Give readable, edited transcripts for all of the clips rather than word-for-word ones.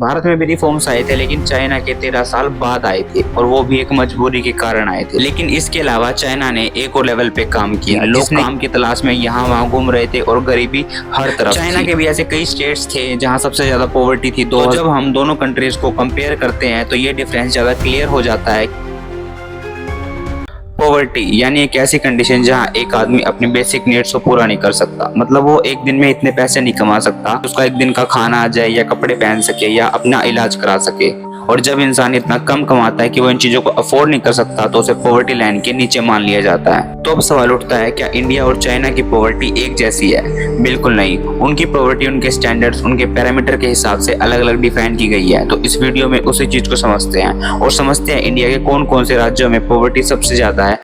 भारत में भी रिफॉर्म्स आए थे, लेकिन चाइना के 13 साल बाद आए थे और वो भी एक मजबूरी के कारण आए थे। लेकिन इसके अलावा चाइना ने एक और लेवल पे काम किया। लोग काम की तलाश में यहाँ वहाँ घूम रहे थे और गरीबी हर तरफ। चाइना के भी ऐसे कई स्टेट्स थे जहाँ सबसे ज्यादा पॉवर्टी थी। तो जब हम दोनों कंट्रीज को कंपेयर करते हैं तो ये डिफरेंस ज्यादा क्लियर हो जाता है। पॉवर्टी यानी एक ऐसी कंडीशन जहां एक आदमी अपनी बेसिक नीड्स को पूरा नहीं कर सकता। मतलब वो एक दिन में इतने पैसे नहीं कमा सकता उसका एक दिन का खाना आ जाए या कपड़े पहन सके या अपना इलाज करा सके। और जब इंसान इतना कम कमाता है कि वो इन चीजों को अफोर्ड नहीं कर सकता तो उसे पॉवर्टी लाइन के नीचे मान लिया जाता है। तो अब सवाल उठता है, क्या इंडिया और चाइना की पॉवर्टी एक जैसी है? बिल्कुल नहीं। उनकी पॉवर्टी उनके स्टैंडर्ड्स, उनके पैरामीटर के हिसाब से अलग अलग डिफाइन की गई है। तो इस वीडियो में उसी चीज को समझते हैं और समझते हैं इंडिया के कौन कौन से राज्यों में पॉवर्टी सबसे ज्यादा है।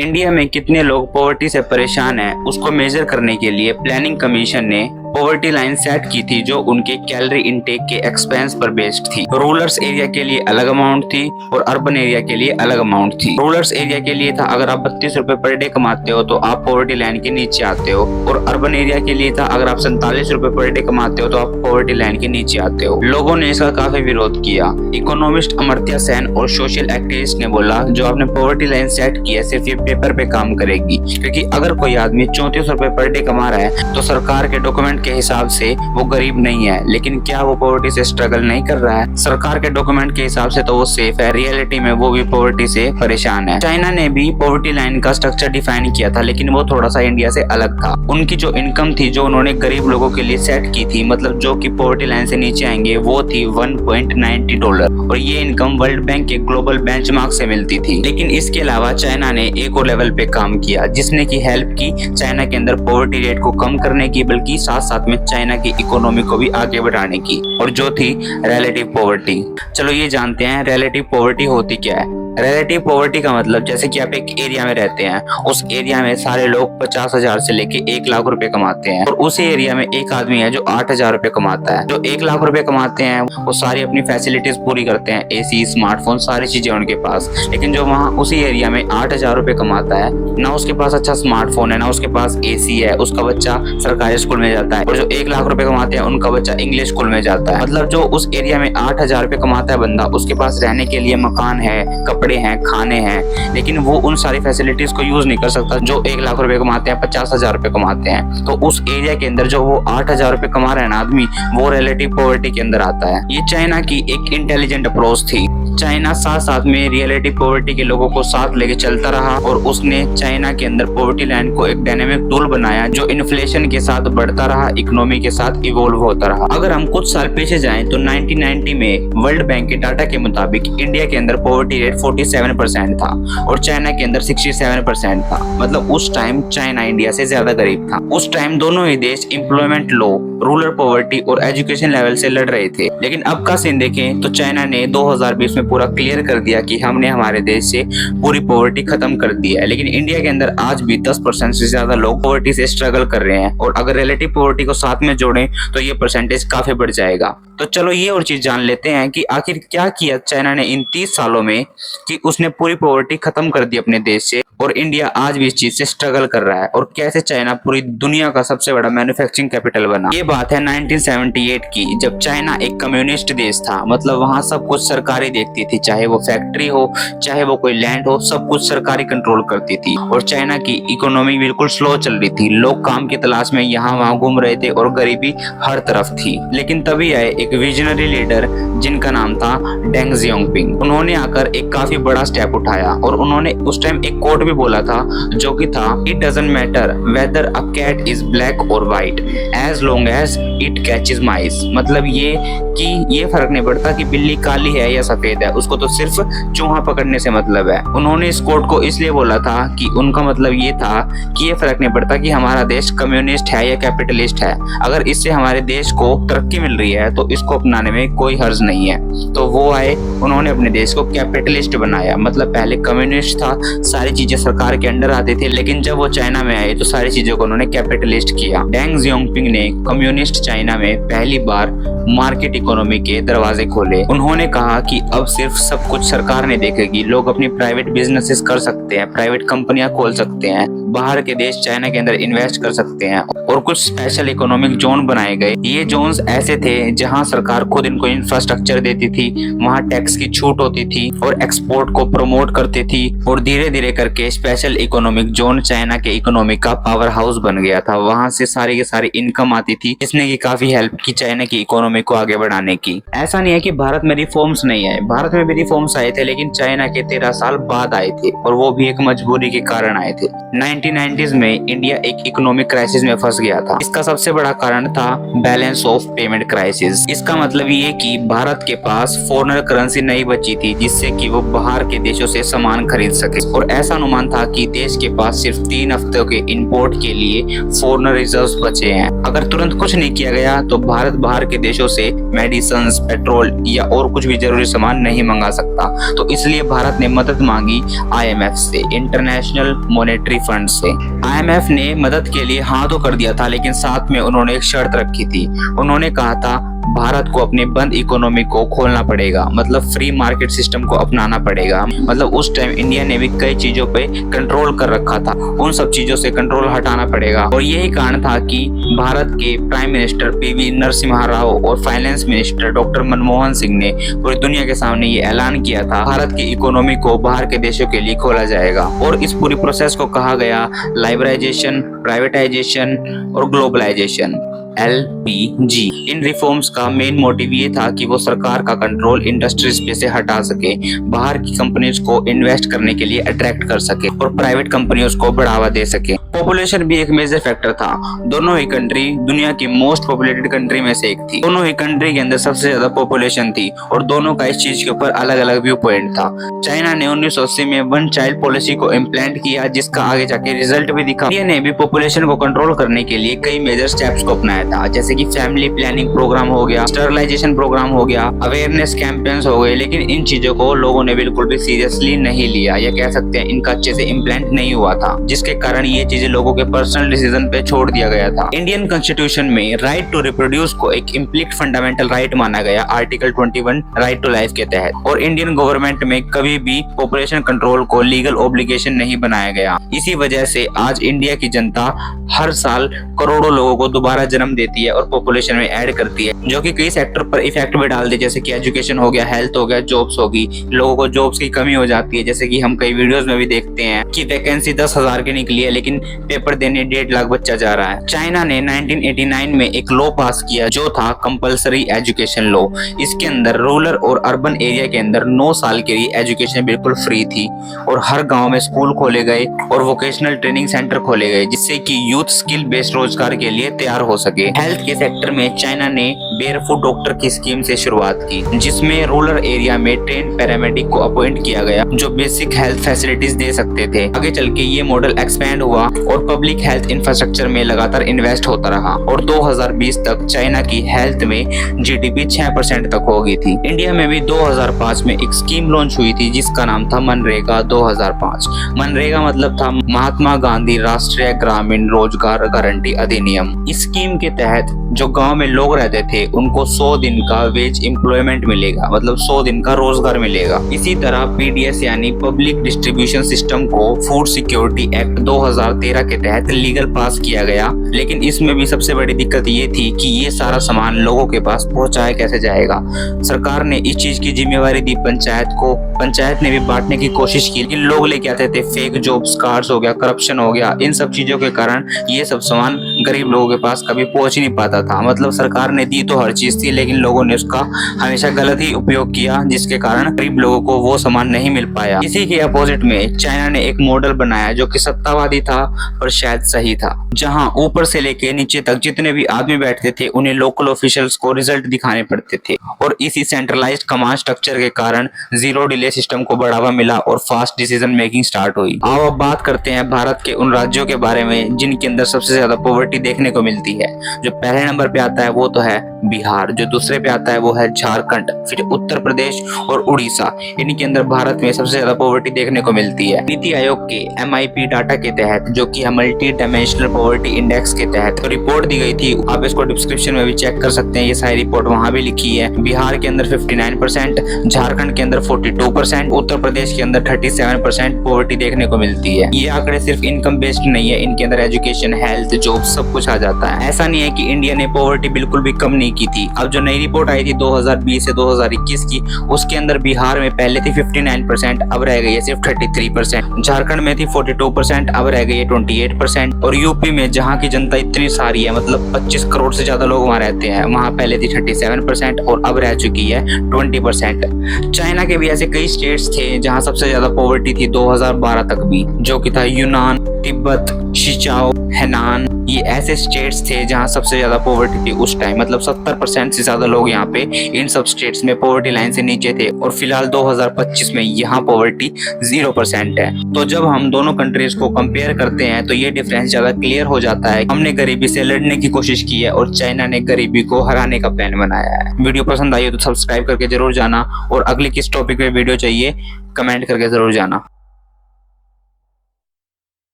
इंडिया में कितने लोग पॉवर्टी से परेशान हैं उसको मेजर करने के लिए प्लानिंग कमीशन ने पॉवर्टी लाइन सेट की थी जो उनके कैलोरी इनटेक के एक्सपेंस पर बेस्ड थी। रूरल्स एरिया के लिए अलग अमाउंट थी और अर्बन एरिया के लिए अलग अमाउंट थी। रूरल्स एरिया के लिए था अगर आप 32 रुपए पर डे कमाते हो तो आप पॉवर्टी लाइन के नीचे आते हो, और अर्बन एरिया के लिए था अगर आप 47 रुपए पर डे कमाते हो तो आप पॉवर्टी लाइन के नीचे आते हो। लोगों ने इसका काफी विरोध किया। इकोनॉमिस्ट अमर्त्य सेन और सोशल एक्टिविस्ट ने बोला जो आपने पॉवर्टी लाइन सेट की है सिर्फ ये पेपर पे काम करेगी, क्योंकि अगर कोई आदमी 34 रुपए पर डे कमा रहा है तो सरकार के डॉक्यूमेंट के हिसाब से वो गरीब नहीं है। लेकिन क्या वो पॉवर्टी से स्ट्रगल नहीं कर रहा है? सरकार के डॉक्यूमेंट के हिसाब से तो वो सेफ है, रियलिटी में वो भी पॉवर्टी से परेशान है। चाइना ने भी पॉवर्टी लाइन का स्ट्रक्चर डिफाइन किया था, लेकिन वो थोड़ा सा इंडिया से अलग था। उनकी जो इनकम थी जो उन्होंने गरीब लोगों के लिए सेट की थी, मतलब जो कि पॉवर्टी लाइन से नीचे आएंगे, वो थी $1.90 और ये इनकम वर्ल्ड बैंक के ग्लोबल बेंचमार्क से मिलती थी। लेकिन इसके अलावा चाइना ने एक और लेवल पे काम किया जिसने की हेल्प की चाइना के अंदर पॉवर्टी रेट को कम करने की, बल्कि साथ साथ में चाइना की इकोनॉमी को भी आगे बढ़ाने की, और जो थी रिलेटिव पॉवर्टी। चलो ये जानते हैं रिलेटिव पॉवर्टी होती क्या है। रिलेटिव पॉवर्टी का मतलब जैसे कि आप एक एरिया में रहते हैं, उस एरिया में सारे लोग 50,000 से लेके 1 लाख रुपए कमाते हैं, और उस एरिया में एक आदमी है जो 8,000 रुपए कमाता है। जो 1 लाख रुपए कमाते हैं वो सारी अपनी फैसिलिटीज पूरी करते हैं, एसी, स्मार्टफोन, सारी चीजें उनके पास। लेकिन जो वहाँ उसी एरिया में 8,000 रुपए कमाता है, ना उसके पास अच्छा स्मार्टफोन है, ना उसके पास एसी है, उसका बच्चा सरकारी स्कूल में जाता है, और जो 1 लाख रुपए कमाते हैं उनका बच्चा इंग्लिश स्कूल में जाता है। मतलब जो उस एरिया में 8,000 रुपए कमाता है बंदा, उसके पास रहने के लिए मकान है, कपड़े हैं, खाने हैं, लेकिन वो उन सारी फैसिलिटीज को यूज नहीं कर सकता जो 1 लाख रुपए कमाते हैं, 50,000 रुपए कमाते हैं। तो उस एरिया के अंदर जो वो 8,000 रुपए कमा रहे हैं ना आदमी, वो रिलेटिव पॉवर्टी के अंदर आता है। ये चाइना की एक इंटेलिजेंट अप्रोच थी। चाइना साथ साथ में रिलेटिव पॉवर्टी के लोगों को साथ लेके चलता रहा, और उसने चाइना के अंदर पॉवर्टी लाइन को एक डायनेमिक टूल बनाया जो इन्फ्लेशन के साथ बढ़ता रहा, इकोनॉमी के साथ इवोल्व होता रहा। अगर हम कुछ साल पीछे जाएं तो 1990 में वर्ल्ड बैंक के डाटा के मुताबिक इंडिया के अंदर पॉवर्टी रेट 47% था और चाइना के अंदर 67% था। मतलब उस टाइम चाइना इंडिया से ज्यादा गरीब था। उस टाइम दोनों ही देश एम्प्लॉयमेंट लो, रूरल पॉवर्टी और एजुकेशन लेवल से लड़ रहे थे। लेकिन अब का सीन देखें तो चाइना ने 2020 में पूरा क्लियर कर दिया कि हमने हमारे देश से पूरी पॉवर्टी खत्म कर दी है। लेकिन इंडिया के अंदर आज भी 10% से ज्यादा लोग पॉवर्टी से स्ट्रगल कर रहे हैं, और अगर रिलेटिव पॉवर्टी को साथ में जोड़ें तो ये परसेंटेज काफी बढ़ जाएगा। तो चलो ये और चीज जान लेते हैं कि आखिर क्या किया चाइना ने इन 30 सालों में कि उसने पूरी पॉवर्टी खत्म कर दी अपने देश से, और इंडिया आज भी इस चीज से स्ट्रगल कर रहा है, और कैसे चाइना पूरी दुनिया का सबसे बड़ा मैन्युफैक्चरिंग कैपिटल बना। ये बात है 1978 की, जब चाइना एक कम्युनिस्ट देश था। मतलब वहाँ सब कुछ सरकारी देखती थी, चाहे वो फैक्ट्री हो, चाहे वो कोई लैंड हो, सब कुछ सरकारी कंट्रोल करती थी। और चाइना की इकोनॉमी बिल्कुल स्लो चल रही थी। लोग काम की तलाश में यहाँ वहाँ घूम रहे थे और गरीबी हर तरफ थी। लेकिन तभी आए एक विजनरी लीडर जिनका नाम था डेंग जियांगपिंग। उन्होंने आकर एक काफी बड़ा स्टेप उठाया, और उन्होंने उस टाइम एक कोट भी बोला था जो कि था, it doesn't matter whether a cat is black और white as long as it catches mice. मतलब ये कि ये फर्क नहीं पड़ता कि बिल्ली काली है या सफेद है, उसको तो सिर्फ चूहा पकड़ने से मतलब है। उन्होंने इस कोट को इसलिए बोला था कि उनका मतलब ये था कि ये फर्क नहीं पड़ता कि हमारा देश कम्युनिस्ट है या कैपिटलिस्ट है, अगर इससे हमारे देश को तरक्की मिल रही है तो इसको अपनाने में कोई हर्ज नहीं है। तो वो आए, उन्होंने अपने देश को कैपिटलिस्ट बनाया। मतलब पहले कम्युनिस्ट था, सारी चीजें सरकार के अंडर आती थी, लेकिन जब वो चाइना में आए तो सारी चीजों को उन्होंने कैपिटलिस्ट किया। डेंग जियांगपिंग ने कम्युनिस्ट चाइना में पहली बार मार्केट इकोनॉमी के दरवाजे खोले। उन्होंने कहा कि अब सिर्फ सब कुछ सरकार ने देखेगी, लोग अपनी प्राइवेट बिजनेसेस कर सकते हैं, प्राइवेट कंपनियां खोल सकते हैं, बाहर के देश चाइना के अंदर इन्वेस्ट कर सकते हैं और कुछ स्पेशल इकोनॉमिक जोन बनाए गए। ये जोन्स ऐसे थे जहां सरकार खुद इनको इंफ्रास्ट्रक्चर देती थी, वहां टैक्स की छूट होती थी और एक्सपोर्ट को प्रमोट करती थी और धीरे धीरे करके स्पेशल इकोनॉमिक जोन चाइना के इकोनॉमी का पावर हाउस बन गया था। वहां से सारी की सारी इनकम आती थी, जिसने की काफी हेल्प की चाइना की इकोनॉमी को आगे बढ़ाने की। ऐसा नहीं है कि भारत में रिफॉर्म्स नहीं आए, भारत में भी रिफॉर्म्स आए थे, लेकिन चाइना के 13 साल बाद आए थे और वो भी एक मजबूरी के कारण आए थे। 1990s में इंडिया एक इकोनॉमिक क्राइसिस में फंस गया था। इसका सबसे बड़ा कारण था बैलेंस ऑफ पेमेंट क्राइसिस। इसका मतलब ये कि भारत के पास फॉरेनर करेंसी नहीं बची थी जिससे कि वो बाहर के देशों से सामान खरीद सके और ऐसा अनुमान था कि देश के पास सिर्फ 3 हफ्तों के इंपोर्ट के लिए फॉरेनर रिजर्व्स बचे हैं। अगर तुरंत कुछ नहीं किया गया तो भारत बाहर के देशों से मेडिसिन, पेट्रोल या और कुछ भी जरूरी सामान नहीं मंगा सकता। तो इसलिए भारत ने मदद मांगी IMF से, इंटरनेशनल मॉनेटरी फंड से। IMF ने मदद के लिए हाँ तो कर दिया था, लेकिन साथ में उन्होंने एक शर्त रखी थी। उन्होंने कहा था भारत को अपनी बंद इकोनॉमी को खोलना पड़ेगा, मतलब फ्री मार्केट सिस्टम को अपनाना पड़ेगा। मतलब उस टाइम इंडिया ने भी कई चीजों पे कंट्रोल कर रखा था, उन सब चीजों से कंट्रोल हटाना पड़ेगा। और यही कारण था कि भारत के prime minister PV Narasimha Rao और finance minister doctor Manmohan Singh ने पूरी दुनिया के सामने ये ऐलान किया था भारत की इकोनॉमी को बाहर के देशों के लिए खोला जाएगा। और इस पूरी प्रोसेस को कहा गया लाइबराइजेशन, प्राइवेटाइजेशन और ग्लोबलाइजेशन, LPG। इन रिफॉर्म्स का मेन मोटिव ये था कि वो सरकार का कंट्रोल इंडस्ट्रीज पे से हटा सके, बाहर की कंपनीज को इन्वेस्ट करने के लिए अट्रैक्ट कर सके और प्राइवेट कंपनियों को बढ़ावा दे सके। पॉपुलेशन भी एक मेजर फैक्टर था। दोनों ही कंट्री दुनिया की मोस्ट पॉपुलेटेड कंट्री में से एक थी। दोनों ही कंट्री के अंदर सबसे ज्यादा पॉपुलेशन थी और दोनों का इस चीज के ऊपर अलग अलग व्यू पॉइंट था। चाइना ने 1980 में 1 चाइल्ड पॉलिसी को इम्प्लीमेंट किया, जिसका आगे जाके रिजल्ट भी दिखा। इंडिया ने भी पॉपुलेशन को कंट्रोल करने के लिए कई मेजर स्टेप्स को अपनाया था, जैसे कि फैमिली प्लानिंग प्रोग्राम हो गया, स्टरलाइजेशन प्रोग्राम हो गया, अवेयरनेस कैंपेन्स हो गए। लेकिन इन चीजों को लोगों ने बिल्कुल भी सीरियसली नहीं लिया, या कह सकते हैं इनका अच्छे से इम्प्लीमेंट नहीं हुआ था, जिसके कारण ये चीजें लोगों के पर्सनल डिसीजन पे छोड़ दिया गया था। इंडियन कॉन्स्टिट्यूशन में राइट टू रिप्रोड्यूस को एक इम्प्लीट फंडामेंटल राइट माना गया, आर्टिकल 21 राइट टू लाइफ के तहत। और इंडियन गवर्नमेंट में कभी भी पॉपुलेशन कंट्रोल को लीगल ऑब्लिगेशन नहीं बनाया गया। इसी वजह से आज इंडिया की जनता हर साल करोड़ों लोगों को दोबारा जन्म देती है और पॉपुलेशन में ऐड करती है, जो कि कई सेक्टर पर इफेक्ट भी डाल दे, जैसे कि एजुकेशन हो गया, हेल्थ हो गया, जॉब्स होगी। लोगों को जॉब्स की कमी हो जाती है, जैसे कि हम कई वीडियोस में भी देखते हैं कि वैकेंसी 10,000 की निकली है लेकिन पेपर देने 1.5 लाख बच्चा जा रहा है। चाइना ने 1989 में एक लॉ पास किया जो था कंपलसरी एजुकेशन लॉ। इसके अंदर रूरल और अर्बन एरिया के अंदर 9 साल के लिए एजुकेशन बिल्कुल फ्री थी और हर गांव में स्कूल खोले गए और वोकेशनल ट्रेनिंग सेंटर खोले गए, जिससे कि यूथ स्किल बेस्ड रोजगार के लिए तैयार हो सके। हेल्थ के सेक्टर में चाइना ने बेयरफुट डॉक्टर की स्कीम से शुरुआत की, जिसमें रूरल एरिया में ट्रेन पैरामेडिक को अपॉइंट किया गया जो बेसिक हेल्थ फैसिलिटीज दे सकते थे। आगे चल के ये मॉडल एक्सपेंड हुआ और पब्लिक हेल्थ इंफ्रास्ट्रक्चर में लगातार इन्वेस्ट होता रहा और 2020 तक चाइना की हेल्थ में GDP 6% तक हो गई थी। इंडिया में भी 2005 में एक स्कीम लॉन्च हुई थी जिसका नाम था मनरेगा 2005। मनरेगा मतलब था महात्मा गांधी राष्ट्रीय ग्रामीण रोजगार गारंटी अधिनियम। इस स्कीम के तहत जो गांव में लोग रहते थे उनको 100 दिन का वेज एम्प्लॉयमेंट मिलेगा, मतलब 100 दिन का रोजगार मिलेगा। इसी तरह PDS यानी पब्लिक डिस्ट्रीब्यूशन सिस्टम को फूड सिक्योरिटी एक्ट 2013 के तहत लीगल पास किया गया, लेकिन इसमें भी सबसे बड़ी दिक्कत ये थी कि ये सारा सामान लोगों के पास पहुंचाया कैसे जाएगा। सरकार ने इस चीज की जिम्मेवारी दी पंचायत को। पंचायत ने भी बांटने की कोशिश की, लेकिन लोग लेके आते थे फेक जॉब्स कार्ड्स हो गया, करप्शन हो गया। इन सब चीजों के कारण ये सब सामान गरीब लोगों के पास कभी पहुंच ही नहीं पाता था। मतलब सरकार ने दी तो हर चीज थी, लेकिन लोगों ने उसका हमेशा गलत ही उपयोग किया, जिसके कारण गरीब लोगों को वो सामान नहीं मिल पाया। इसी के अपोजिट में चाइना ने एक मॉडल बनाया जो कि सत्तावादी था पर शायद सही था, जहां ऊपर से लेके नीचे तक जितने भी आदमी बैठते थे उन्हें लोकल ऑफिशियल्स को रिजल्ट दिखाने पड़ते थे। और इसी सेंट्रलाइज्ड कमांड स्ट्रक्चर के कारण जीरो डिले सिस्टम को बढ़ावा मिला और फास्ट डिसीजन मेकिंग स्टार्ट हुई। अब बात करते हैं भारत के उन राज्यों के बारे में जिनके अंदर सबसे ज्यादा पॉवर्टी पॉवर्टी देखने को मिलती है। जो पहले नंबर पे आता है वो तो है बिहार, जो दूसरे पे आता है वो है झारखंड, फिर उत्तर प्रदेश और उड़ीसा। इनके अंदर भारत में सबसे ज्यादा पॉवर्टी देखने को मिलती है। नीति आयोग के MIP डाटा के तहत, जो कि है मल्टी डायमेंशनल पॉवर्टी इंडेक्स के तहत तो रिपोर्ट दी गई थी। आप इसको डिस्क्रिप्शन में भी चेक कर सकते हैं, ये सारी रिपोर्ट वहां भी लिखी है। बिहार के अंदर 59%, झारखंड के अंदर 42%, उत्तर प्रदेश के अंदर 37% पॉवर्टी देखने को मिलती है। ये आंकड़े सिर्फ इनकम बेस्ड नहीं है, इनके अंदर एजुकेशन, हेल्थ, जॉब सब कुछ आ जाता है। ऐसा नहीं है कि इंडिया ने पॉवर्टी बिल्कुल भी कम नहीं की थी। अब जो नई रिपोर्ट आई थी 2020 से 2021 की, उसके अंदर बिहार में पहले थी 59%, अब रह गई है सिर्फ 33%। झारखंड में थी 42%, अब रह गई है 28%। और यूपी में, जहाँ की जनता इतनी सारी है, मतलब 25 करोड़ से ज्यादा लोग वहाँ रहते हैं, वहाँ पहले थी 37% और अब रह चुकी है 20%। चाइना के भी ऐसे कई स्टेट्स थे जहाँ सबसे ज्यादा पॉवर्टी थी 2012 तक भी, जो कि था यूनान, तिब्बत, शिचाओ, हेनान। ये ऐसे स्टेट्स थे जहां सबसे ज्यादा पॉवर्टी थी उस टाइम, मतलब 70% से ज्यादा लोग यहाँ पे इन सब स्टेट्स में पॉवर्टी लाइन से नीचे थे। और फिलहाल 2025 में यहाँ पॉवर्टी 0% है। तो जब हम दोनों कंट्रीज को कंपेयर करते हैं तो ये डिफरेंस ज्यादा क्लियर हो जाता है। हमने गरीबी से लड़ने की कोशिश की है और चाइना ने गरीबी को हराने का प्लान बनाया है। वीडियो पसंद आई हो तो सब्सक्राइब करके जरूर जाना, और अगली किस टॉपिक पे वीडियो चाहिए कमेंट करके जरूर जाना।